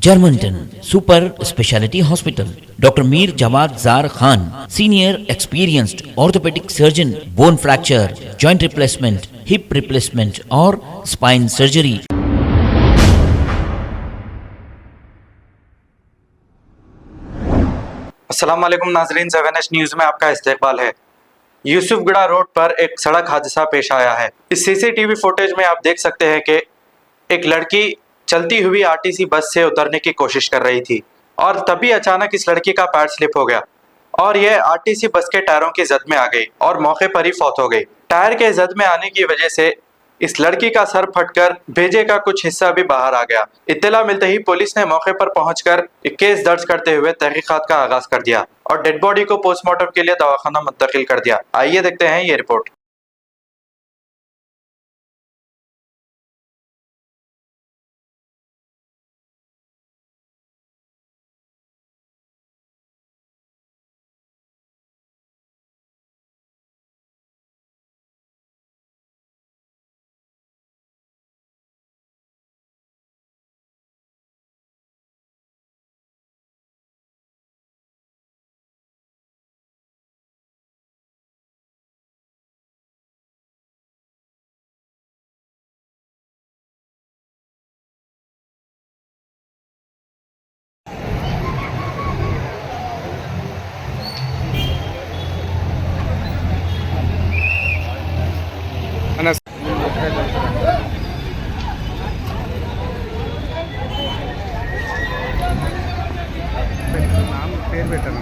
Germanton super speciality hospital, doctor Mir Jawad Zar Khan, senior experienced orthopaedic surgeon, bone fracture, joint replacement, hip replacement और spine surgery. अस्सलाम वालेकुम नाजरीन, 7H news में आपका इस्तकबाल है। यूसुफगढ़ा रोड पर एक सड़क हादसा पेश आया है। इस सीसीटीवी फुटेज में आप देख सकते हैं कि एक लड़की चलती हुई आरटीसी बस से उतरने की कोशिश कर रही थी और तभी अचानक इस लड़की का पैर स्लिप हो गया और यह आरटीसी बस के टायरों की जद में आ गई और मौके पर ही फौत हो गई। टायर के जद में आने की वजह से इस लड़की का सर फटकर भेजे का कुछ हिस्सा भी बाहर आ गया। इत्तला मिलते ही पुलिस ने मौके पर पहुंचकर केस दर्ज करते हुए तहकीकात का आगाज कर दिया और डेड बॉडी को पोस्टमार्टम के लिए दवाखाना मुंतकिल कर दिया। आइए देखते हैं ये रिपोर्ट। పేరు పెట్టాను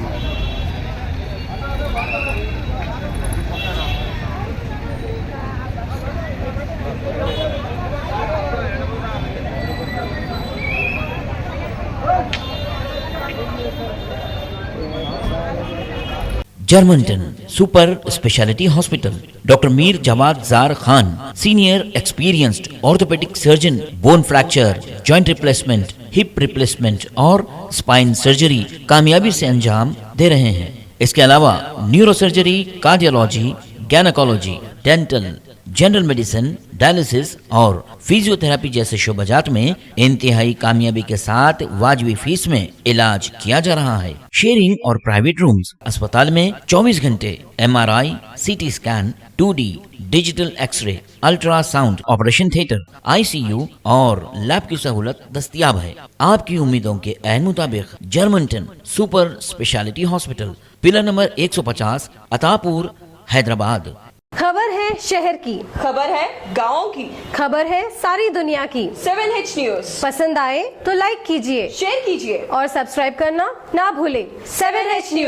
Germanton super speciality hospital, doctor Mir Jawad Zar Khan, senior experienced orthopaedic surgeon, bone fracture, joint replacement, hip replacement और स्पाइन सर्जरी कामयाबी से अंजाम दे रहे हैं। इसके अलावा neuro surgery, cardiology, gynaecology, dental, general medicine, dialysis और फिजियोथेरेपी जैसे शोबाजात में इंतहाई कामयाबी के साथ वाजबी फीस में इलाज किया जा रहा है। शेयरिंग और प्राइवेट रूम्स, अस्पताल में 24 घंटे MRI, CT scan, 2D digital x-ray, ultrasound, operation theatre, ICU और लैब की सहूलत दस्तयाब है। आपकी उम्मीदों के ऐन मुताबिक Germanton super speciality hospital, pillar number 150, Attapur, Hyderabad. खबर है शहर की, खबर है गाँव की, खबर है सारी दुनिया की। 7H न्यूज़ पसंद आए तो लाइक कीजिए, शेयर कीजिए और सब्सक्राइब करना ना भूलें। 7H news.